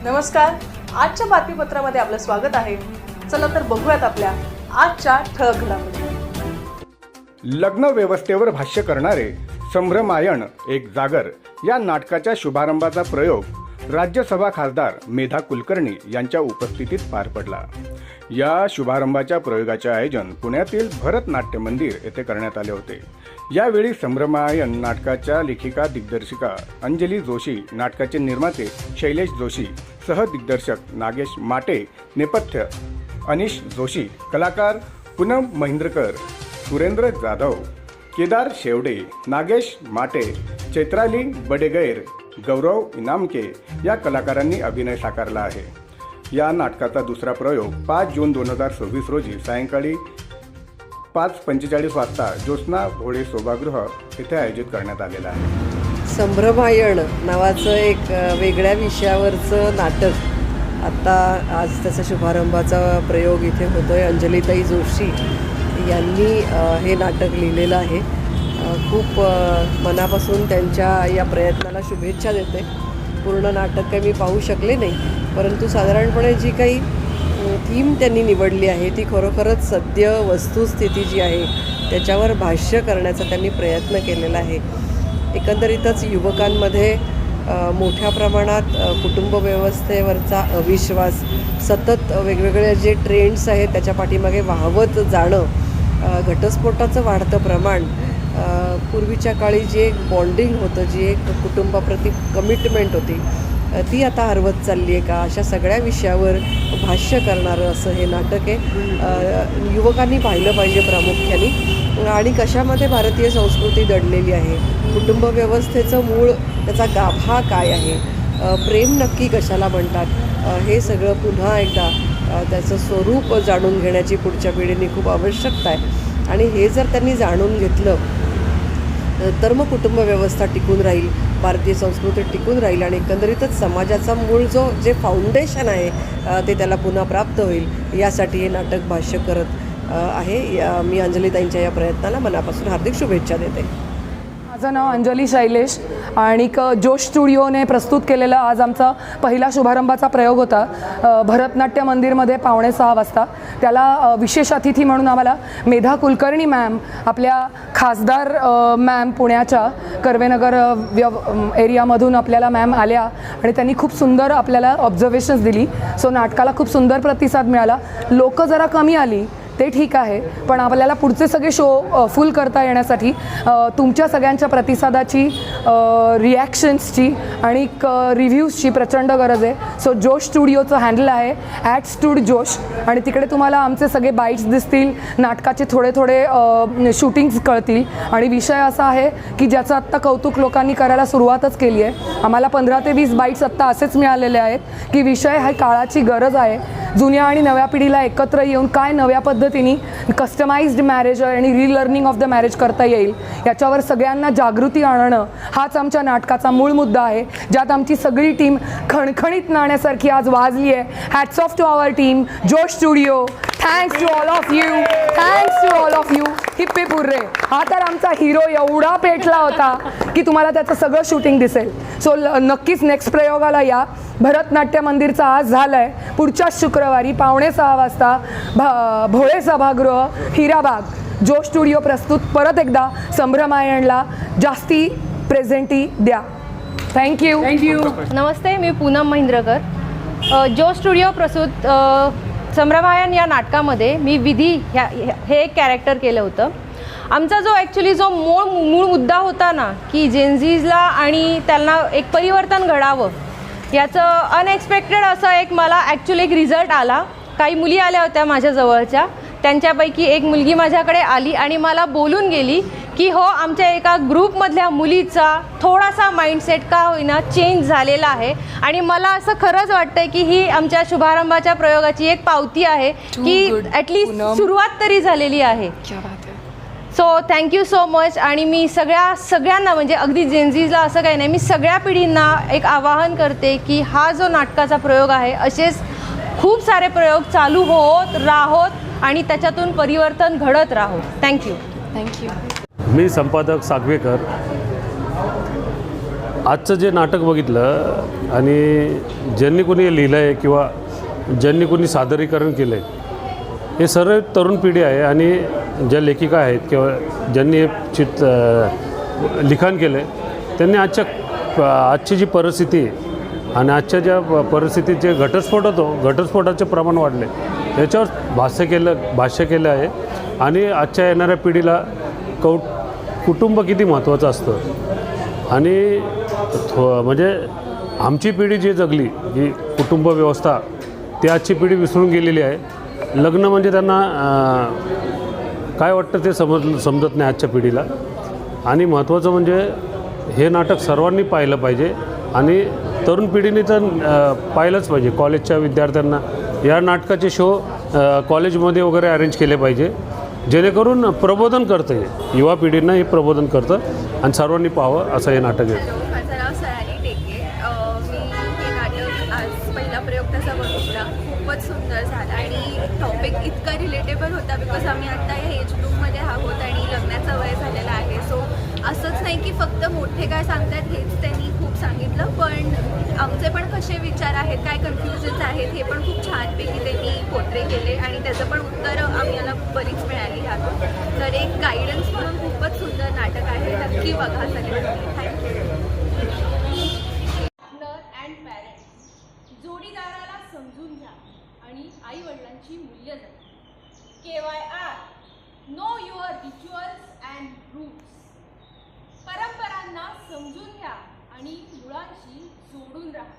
नमस्कार, आजच्या बातमीपत्रामध्ये आपलं स्वागत आहे। चला तर बघूयात आपल्या आजच्या ठळक घडामोडी। लग्न व्यवस्थेवर भाष्य करणारे संभ्रमायण एक जागर या नाटकाच्या शुभारंभाचा प्रयोग राज्यसभा खासदार मेधा कुलकर्णी यांच्या उपस्थितीत पार पडला। या शुभारंभाच्या प्रयोगाचे आयोजन पुण्यातील भरत नाट्य मंदिर येथे करण्यात आले होते। यावेळी संभ्रमायण नाटकाच्या लेखिका दिग्दर्शिका अंजली जोशी, नाटकाचे निर्माते शैलेश जोशी, सहदिग्दर्शक नागेश माटे, नेपथ्य अनिश जोशी, कलाकार पूनम महेंद्रकर, सुरेंद्र जाधव, केदार शेवडे, नागेश माटे, चैत्राली बडेगैर, गौरव इनामके या कलाकारांनी अभिनय साकारला आहे। या नाटकाचा दुसरा प्रयोग 5 जून 2026 रोजी सायंकाळी 5:45 वाजता ज्योत्स्ना भोळे सभागृह येथे आयोजित करण्यात आलेला आहे। संभ्रमायण नावाचं एक वेगळ्या विषयावरचं नाटक आता आज त्याचा शुभारंभाचा प्रयोग इथे होतोय। अंजलीताई जोशी यांनी हे नाटक लिहिलेलं आहे। खूप मनापासून त्यांच्या या प्रयत्नाला शुभेच्छा देते। पूर्ण नाटक काही मी पाहू शकले नाही, परंतु साधारणपणे जी काही थीम त्यांनी निवडली आहे ती खरोखरच सद्य वस्तुस्थिती जी आहे त्याच्यावर भाष्य करण्याचा त्यांनी प्रयत्न केलेला आहे। एकंदरीतच युवकांमध्ये मोठ्या प्रमाणात कुटुंब व्यवस्थेवरचा अविश्वास, सतत वेगवेगळे जे ट्रेंड्स आहेत त्याच्या पाठीमागे वाहवत जाणं, घटस्फोटाचं वाढतं प्रमाण, पूर्वीच्या काळी जे एक बॉन्डिंग होतं, जी एक कुटुंबाप्रती कमिटमेंट होती ती आता हरवत चालली आहे का, अशा सगळ्या विषयावर भाष्य करणारं असं हे नाटक आहे। युवकांनी पाहिलं पाहिजे प्रामुख्याने। आणि कशामध्ये भारतीय संस्कृती दडलेली आहे, कुटुंब व्यवस्थेचं मूळ त्याचा गाभा काय आहे, प्रेम नक्की कशाला म्हणतात, हे सगळं पुन्हा एकदा त्याचं स्वरूप जाणून घेण्याची पुढच्या पिढीने खूप आवश्यकता आहे। आणि हे जर त्यांनी जाणून घेतलं तर मग कुटुंब व्यवस्था टिकून राहील, भारतीय संस्कृती टिकून राहील आणि एकंदरीतच समाजाचा मूळ जे फाउंडेशन आहे ते त्याला पुन्हा प्राप्त होईल। यासाठी हे नाटक भाष्य करत आहे। मी अंजलीताईंच्या या प्रयत्नाला मनापासून हार्दिक शुभेच्छा देते। माझं नाव अंजली शैलेश आणि जोश स्टुडिओने प्रस्तुत केलेला आज आमचा पहिला शुभारंभाचा प्रयोग होता भरतनाट्य मंदिरमध्ये 5:45 वाजता। त्याला विशेष अतिथी म्हणून आम्हाला मेधा कुलकर्णी मॅम, आपल्या खासदार मॅम पुण्याच्या कर्वेनगर एरियामधून आपल्याला मॅम आल्या आणि त्यांनी खूप सुंदर आपल्याला ऑब्झर्वेशन्स दिली। सो नाटकाला खूप सुंदर प्रतिसाद मिळाला। लोक जरा कमी आली ते ठीक आहे, पण आपल्याला पुढचे सगळे शो फुल करता येण्यासाठी तुमच्या सगळ्यांच्या प्रतिसादाची, रिॲक्शन्सची आणि रिव्ह्यूजची प्रचंड गरज आहे। सो जोश स्टुडिओचं हँडल आहे @studjosh आणि तिकडे तुम्हाला आमचे सगळे बाईट्स दिसतील, नाटकाचे थोडे थोडे शूटिंग्स कळतील। आणि विषय असा आहे की ज्याचं आत्ता कौतुक लोकांनी करायला सुरुवातच केली आहे। आम्हाला 15 ते 20 बाईट्स आत्ता असेच मिळालेले आहेत की विषय हा काळाची गरज आहे। जुन्या आणि नव्या पिढीला एकत्र येऊन काय नव्या पद्धतीने कस्टमाइज्ड मॅरेज आणि रिलर्निंग ऑफ द मॅरेज करता येईल याच्यावर सगळ्यांना जागृती आणणं हाच आमच्या नाटकाचा मूळ मुद्दा आहे, ज्यात आमची सगळी टीम खणखणीत नाण्यासारखी आज वाजली आहे। Hats off to our team, Josh studio, thanks to all of you, thanks to all of you. Hip hip hurray. हा तर आमचा हिरो एवढा पेटला होता की तुम्हाला त्याचं सगळं शूटिंग दिसेल। सो नक्कीच नेक्स्ट प्रयोगाला या। भरतनाट्य मंदिरचा आज झालं आहे, पुढच्याच शुक्रवारी 5:45 वाजता भोळे सभागृह, हिराबाग, जोश स्टुडिओ प्रस्तुत परत एकदा संभ्रमायणला जास्ती प्रेझेंटी द्या। थँक्यू। नमस्ते, मी पूनम महेंद्रकर। जोश स्टुडिओ प्रस्तुत संभ्रमायण या नाटकामध्ये मी विधी हे एक कॅरेक्टर केलं होतं। आमचा जो ॲक्च्युली जो मूळ मुद्दा होता ना की जेनझीजला आणि त्यांना एक परिवर्तन घडावं, याचं अनएक्सपेक्टेड असं एक मला ॲक्च्युली एक रिझल्ट आला। काही मुली आल्या होत्या माझ्या जवळच्या, त्यांच्यापैकी एक मुलगी माझ्याकडे आली आणि मला बोलून गेली की हो, आमच्या एका ग्रुपमधल्या मुलीचा थोडासा माइंडसेट का होईना चेंज झालेला आहे। आणि मला असं खरंच वाटतंय की ही आमच्या शुभारंभाच्या प्रयोगाची एक पावती आहे की ॲटलिस्ट सुरुवात तरी झालेली आहे। So thank you so much. आणि मी सगळ्यांना म्हणजे अगदी जेनझीजला असं काही नाही, मी सगळ्या पिढींना एक आवाहन करते की हा जो नाटकाचा प्रयोग आहे असेच खूप सारे प्रयोग चालू होत राहोत आणि त्याच्यातून परिवर्तन घडत राहोत। थँक्यू। मी संपादक सागवेकर। आजचं जे नाटक बघितलं आणि ज्यांनी कोणी लिहिलं आहे किंवा ज्यांनी कोणी सादरीकरण केलं आहे हे सर्व तरुण पिढी आहे आणि ज्या लेखिका आहेत किंवा ज्यांनी हे लिखाण केलं आहे त्यांनी आजची जी परिस्थिती आहे आणि आजच्या ज्या परिस्थितीत जे घटस्फोट होतो घटस्फोटाचे प्रमाण वाढले याच्यावर भाष्य केलं आहे आणि आजच्या येणाऱ्या पिढीला कुटुंब किती महत्त्वाचं असतं आणि म्हणजे आमची पिढी जी जगली ही कुटुंब व्यवस्था ती आजची पिढी विसरून गेलेली आहे. लग्न म्हणजे त्यांना काय वाटतं ते समजत नाही आजच्या पिढीला. आणि महत्त्वाचं म्हणजे हे नाटक सर्वांनी पाहिलं पाहिजे आणि तरुण पिढीने तर पाहिलंच पाहिजे. कॉलेजच्या विद्यार्थ्यांना या नाटकाचे शो कॉलेजमध्ये वगैरे अरेंज केले पाहिजे जेणेकरून प्रबोधन करतं आहे युवा पिढींना हे प्रबोधन करतं आणि सर्वांनी पाहावं असं हे नाटक आहे. माझं नाव सयानी टेके. मी हे नाटक आज पहिला प्रयोग तसा बघितला. खूपच सुंदर झाला आणि टॉपिक इतका रिलेटेबल होता बिकॉज आम्ही आत्ता या एज ग्रुपमध्ये आहोत आणि लग्नाचा वय झालेला आहे. सो असंच नाही की फक्त मोठे काय सांगतात हेच त्यांनी खूप सांगितलं, पण आमचे पण कसे विचार आहेत, काय कन्फ्युजन्स आहेत हे पण खूप छानपैकी त्यांनी पोर्ट्रे केले आणि त्याचं पण उत्तरं आम्हाला बरीच मिळाली ह्यातून. तर एक गायडन्स म्हणून खूपच सुंदर नाटक आहे. नक्की बघा सगळ्यांनी. थँक्यू. अँड पॅरेंट्स, जोडीदाराला समजून घ्या आणि आई वडिलांची मूल्य जपा. KYR, know your rituals and roots. परंपरांना समजून घ्या आणि मुळांशी जोडून राहा.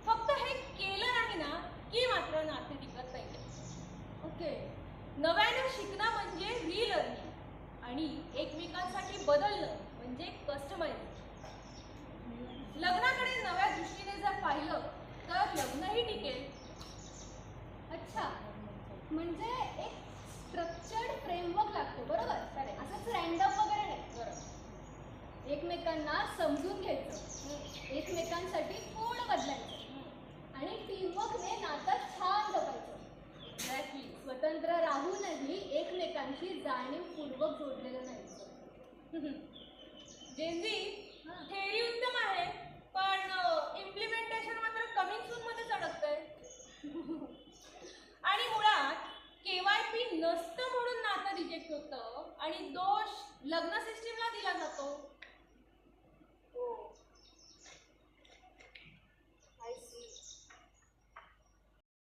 फक्त हे केलं नाही ना की मात्र नाते टिकत नाही. ओके, नव्यानं शिकणं म्हणजे रीलर्निंग आणि एकमेकांसाठी बदलणं म्हणजे कस्टमायझिंग. लग्नाकडे नव्या दृष्टीने जर पाहिलं तर लग्नही टिकेल. अच्छा, म्हणजे एक स्ट्रक्चर्ड फ्रेमवर्क लागतो, बरोबर? असंच रँडम वगैरे नाही. बरोबर. एकमेकांना समजून घ्यायचं, एकमेकांसाठी थोडं बदलायचं आणि टीमवर्कने नातं छान जपायचं. एक्झॅक्टली. स्वतंत्र राहूनही एकमेकांशी जाणीवपूर्वक जोडलेलं नाही. जेनजी, थेअरी उत्तम आहे पण इम्प्लिमेंटेशन मात्र कमिंग सून मध्येच अडकतंय. आणि मुळात KYP नसतं म्हणून नातं रिजेक्ट होतं आणि दोष लग्न सिस्टीमला दिला जातो.